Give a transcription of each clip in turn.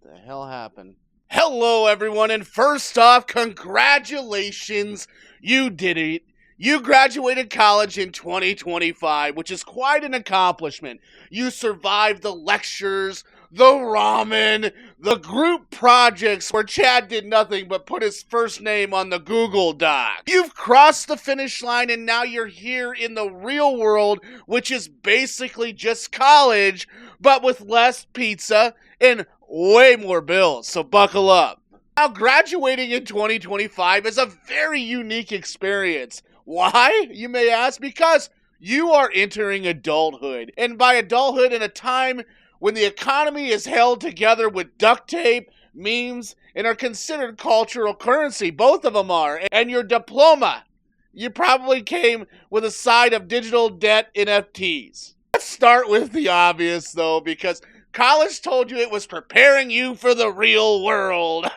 The hell happened? Hello, everyone, and first off, congratulations. You did it. You graduated college in 2025, which is quite an accomplishment. You survived the lectures, the ramen, the group projects where Chad did nothing but put his first name on the Google Doc. You've crossed the finish line, and now you're here in the real world, which is basically just college, but with less pizza and way more bills, so buckle up. Now, graduating in 2025 is a very unique experience. Why, you may ask? Because you are entering adulthood. And by adulthood, in a time when the economy is held together with duct tape, memes, and are considered cultural currency. Both of them are. And your diploma, you probably came with a side of digital debt NFTs. Let's start with the obvious, though, because college told you it was preparing you for the real world.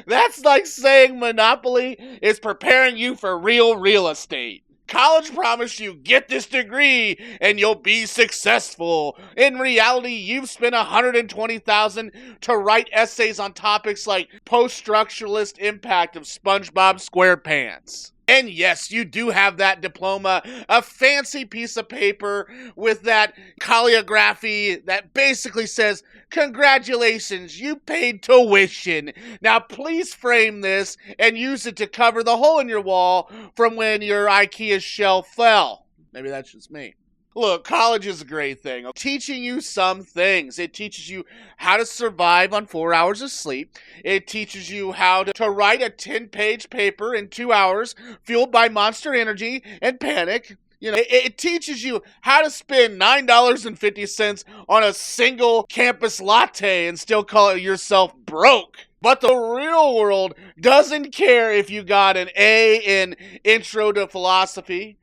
That's like saying Monopoly is preparing you for real estate. College promised you get this degree and you'll be successful. In reality, you've spent $120,000 to write essays on topics like post-structuralist impact of SpongeBob SquarePants. And yes, you do have that diploma, a fancy piece of paper with that calligraphy that basically says, congratulations, you paid tuition. Now please frame this and use it to cover the hole in your wall from when your IKEA shelf fell. Maybe that's just me. Look, college is a great thing. Teaching you some things. It teaches you how to survive on 4 hours of sleep. It teaches you how to write a 10-page paper in 2 hours, fueled by Monster Energy and Panic. It teaches you how to spend $9.50 on a single campus latte and still call yourself broke. But the real world doesn't care if you got an A in Intro to Philosophy.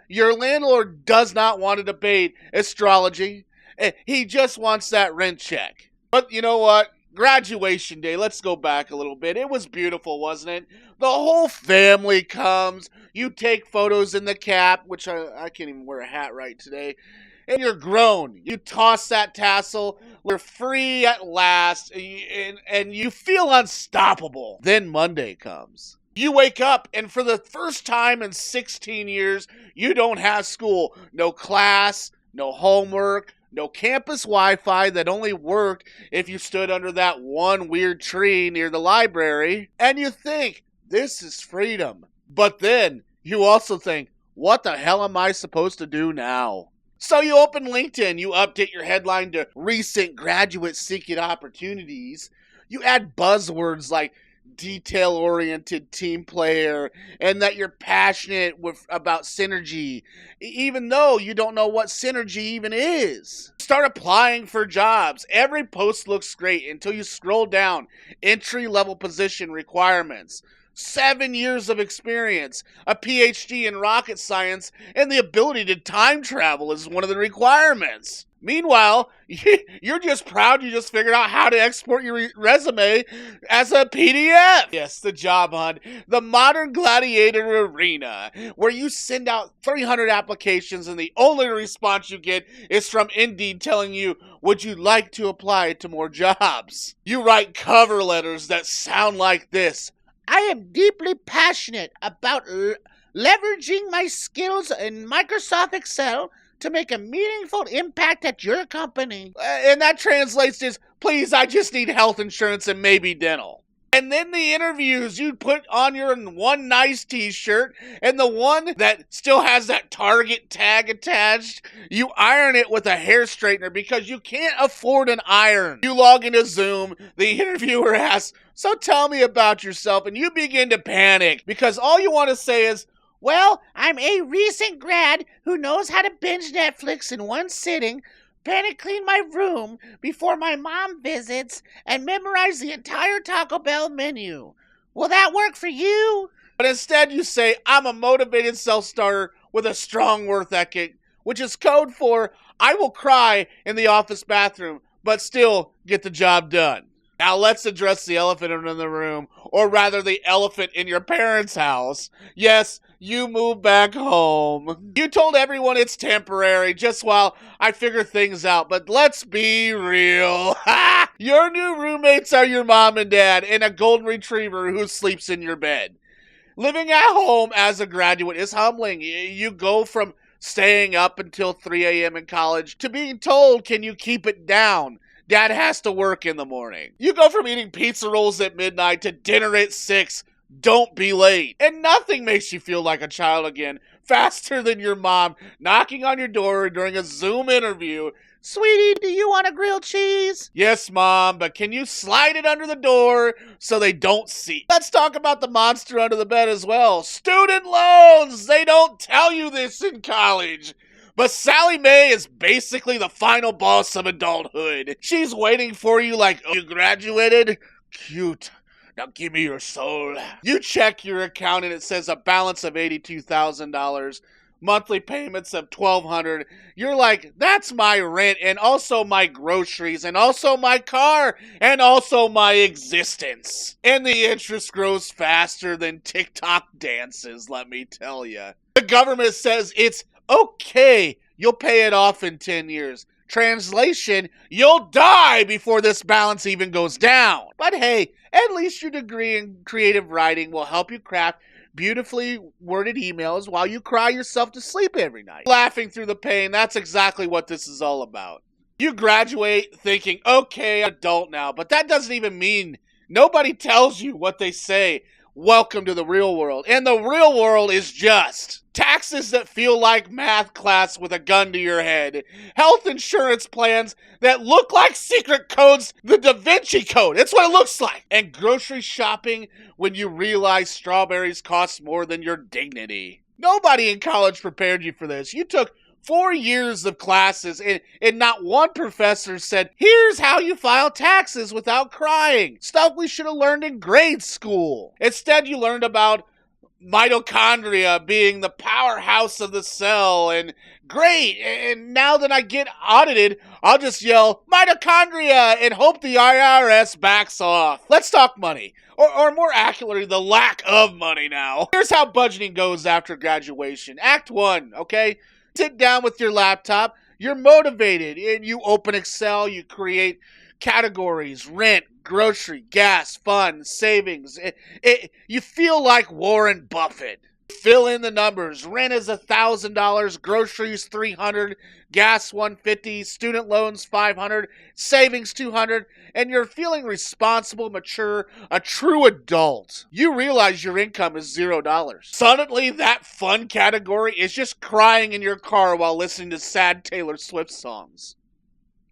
Your landlord does not want to debate astrology. He just wants that rent check. But you know what? Graduation day, let's go back a little bit. It was beautiful, wasn't it? The whole family comes. You take photos in the cap, which I can't even wear a hat right today. And you're grown. You toss that tassel. We're free at last. And you feel unstoppable. Then Monday comes. You wake up, and for the first time in 16 years, you don't have school. No class, no homework, no campus Wi-Fi that only worked if you stood under that one weird tree near the library. And you think, this is freedom. But then you also think, what the hell am I supposed to do now? So you open LinkedIn, you update your headline to recent graduate seeking opportunities. You add buzzwords like detail-oriented team player and that you're passionate about synergy, even though you don't know what synergy even is. Start applying for jobs. Every post looks great until you scroll down. Entry-level position requirements. 7 years of experience, a PhD in rocket science, and the ability to time travel is one of the requirements. Meanwhile, you're just proud you just figured out how to export your resume as a PDF. Yes, the job hunt, the modern gladiator arena, where you send out 300 applications and the only response you get is from Indeed telling you, would you like to apply to more jobs? You write cover letters that sound like this. I am deeply passionate about leveraging my skills in Microsoft Excel to make a meaningful impact at your company. And that translates as, please, I just need health insurance and maybe dental. And then the interviews, you put on your one nice t-shirt and the one that still has that Target tag attached, you iron it with a hair straightener because you can't afford an iron. You log into Zoom, the interviewer asks, so tell me about yourself, and you begin to panic because all you want to say is, well, I'm a recent grad who knows how to binge Netflix in one sitting, panic clean my room before my mom visits, and memorize the entire Taco Bell menu. Will that work for you? But instead you say, I'm a motivated self-starter with a strong work ethic, which is code for, I will cry in the office bathroom, but still get the job done. Now let's address the elephant in the room, or rather the elephant in your parents' house. Yes, you moved back home. You told everyone it's temporary just while I figure things out, but let's be real. Your new roommates are your mom and dad and a golden retriever who sleeps in your bed. Living at home as a graduate is humbling. You go from staying up until 3 a.m. in college to being told, can you keep it down? Dad has to work in the morning. You go from eating pizza rolls at midnight to dinner at 6. Don't be late. And nothing makes you feel like a child again faster than your mom knocking on your door during a Zoom interview. Sweetie, do you want a grilled cheese? Yes, Mom, but can you slide it under the door so they don't see? Let's talk about the monster under the bed as well. Student loans! They don't tell you this in college. But Sally Mae is basically the final boss of adulthood. She's waiting for you like, oh, you graduated? Cute. Now give me your soul. You check your account and it says a balance of $82,000. Monthly payments of $1,200. You're like, that's my rent and also my groceries and also my car and also my existence. And the interest grows faster than TikTok dances, let me tell you. The government says it's okay, you'll pay it off in 10 years. Translation, you'll die before this balance even goes down. But hey, at least your degree in creative writing will help you craft beautifully worded emails while you cry yourself to sleep every night. Laughing through the pain, that's exactly what this is all about. You graduate thinking, okay, I'm an adult now, but that doesn't even mean nobody tells you what they say. Welcome to the real world. And the real world is just taxes that feel like math class with a gun to your head. Health insurance plans that look like secret codes, the Da Vinci Code. That's what it looks like. And grocery shopping when you realize strawberries cost more than your dignity. Nobody in college prepared you for this. You took 4 years of classes, and not one professor said, here's how you file taxes without crying. Stuff we should have learned in grade school. Instead, you learned about mitochondria being the powerhouse of the cell, and great, and now that I get audited, I'll just yell, mitochondria, and hope the IRS backs off. Let's talk money. Or more accurately, the lack of money now. Here's how budgeting goes after graduation. Act 1, okay? Sit down with your laptop, you're motivated, and you open Excel, you create categories, rent, grocery, gas, fun, savings. You feel like Warren Buffett. Fill in the numbers. Rent is $1,000, groceries $300, gas $150, student loans $500, savings $200, and you're feeling responsible, mature, a true adult. You realize your income is $0. Suddenly, that fun category is just crying in your car while listening to sad Taylor Swift songs.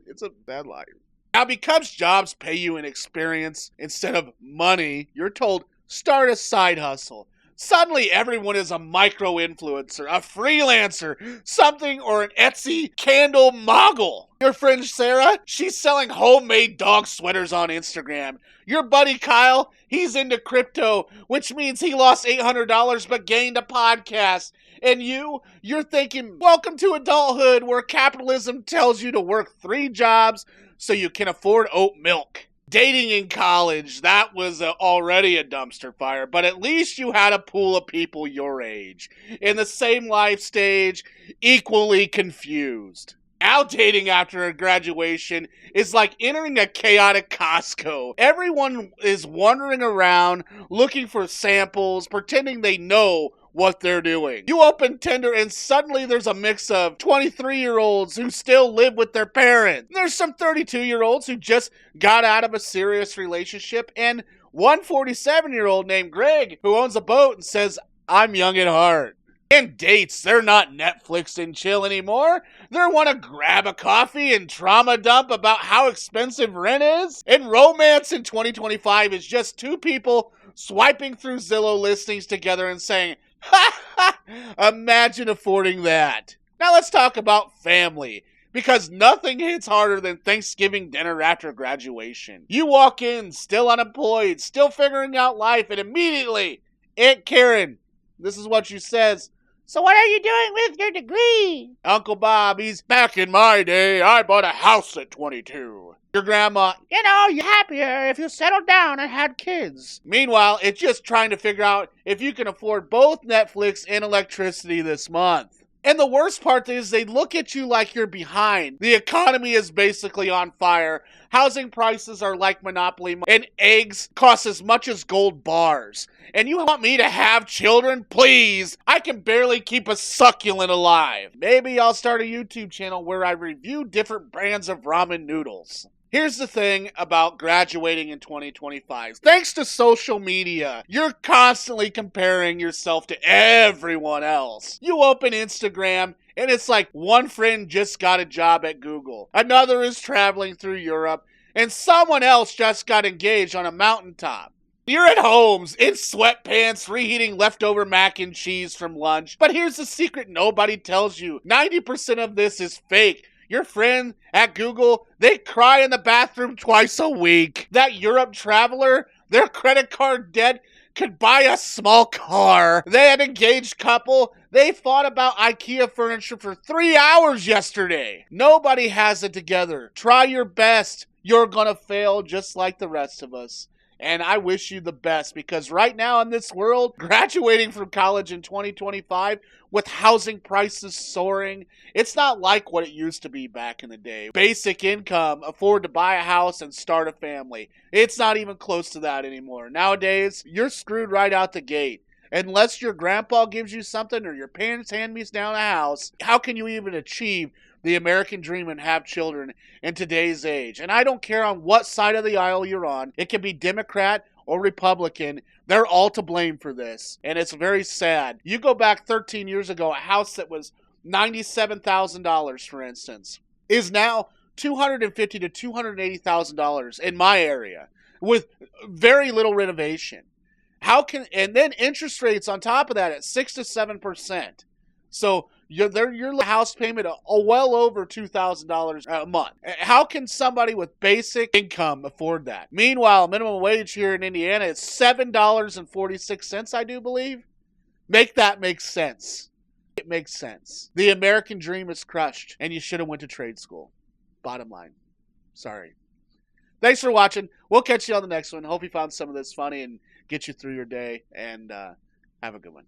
It's a bad life. Now, because jobs pay you in experience instead of money, you're told, start a side hustle. Suddenly, everyone is a micro-influencer, a freelancer, something, or an Etsy candle mogul. Your friend Sarah, she's selling homemade dog sweaters on Instagram. Your buddy Kyle, he's into crypto, which means he lost $800 but gained a podcast. And you're thinking, welcome to adulthood, where capitalism tells you to work 3 jobs so you can afford oat milk. Dating in college, that was already a dumpster fire, but at least you had a pool of people your age, in the same life stage, equally confused. Now dating after a graduation is like entering a chaotic Costco. Everyone is wandering around, looking for samples, pretending they know what they're doing. You open Tinder and suddenly there's a mix of 23-year-olds who still live with their parents. There's some 32-year-olds who just got out of a serious relationship, and one 47-year-old named Greg who owns a boat and says, I'm young at heart. And dates, they're not Netflix and chill anymore. They want to grab a coffee and trauma dump about how expensive rent is. And romance in 2025 is just 2 people swiping through Zillow listings together and saying, ha ha, imagine affording that. Now let's talk about family, because nothing hits harder than Thanksgiving dinner after graduation. You walk in, still unemployed, still figuring out life, and immediately, Aunt Karen, this is what she says, so what are you doing with your degree? Uncle Bob, he's back in my day, I bought a house at 22. Your grandma, you're happier if you settled down and had kids. Meanwhile, it's just trying to figure out if you can afford both Netflix and electricity this month. And the worst part is they look at you like you're behind. The economy is basically on fire. Housing prices are like Monopoly, and eggs cost as much as gold bars. And you want me to have children? Please. I can barely keep a succulent alive. Maybe I'll start a YouTube channel where I review different brands of ramen noodles. Here's the thing about graduating in 2025. Thanks to social media, you're constantly comparing yourself to everyone else. You open Instagram, and it's like one friend just got a job at Google, another is traveling through Europe, and someone else just got engaged on a mountaintop. You're at homes, in sweatpants, reheating leftover mac and cheese from lunch. But here's the secret nobody tells you. 90% of this is fake. Your friend at Google, they cry in the bathroom twice a week. That Europe traveler, their credit card debt could buy a small car. They had an engaged couple. They fought about IKEA furniture for 3 hours yesterday. Nobody has it together. Try your best. You're gonna fail just like the rest of us. And I wish you the best, because right now in this world, graduating from college in 2025 with housing prices soaring, it's not like what it used to be back in the day. Basic income, afford to buy a house and start a family. It's not even close to that anymore. Nowadays, you're screwed right out the gate. Unless your grandpa gives you something or your parents hand me down a house, how can you even achieve the American dream and have children in today's age? And I don't care on what side of the aisle you're on. It can be Democrat or Republican. They're all to blame for this. And it's very sad. You go back 13 years ago, a house that was $97,000, for instance, is now $250,000 to $280,000 in my area with very little renovation. And then interest rates on top of that at 6 to 7%. So your house payment well over $2,000 a month. How can somebody with basic income afford that? Meanwhile, minimum wage here in Indiana is $7.46, I do believe. Make that make sense. It makes sense. The American dream is crushed, and you should have went to trade school. Bottom line. Sorry. Thanks for watching. We'll catch you on the next one. Hope you found some of this funny and get you through your day, and have a good one.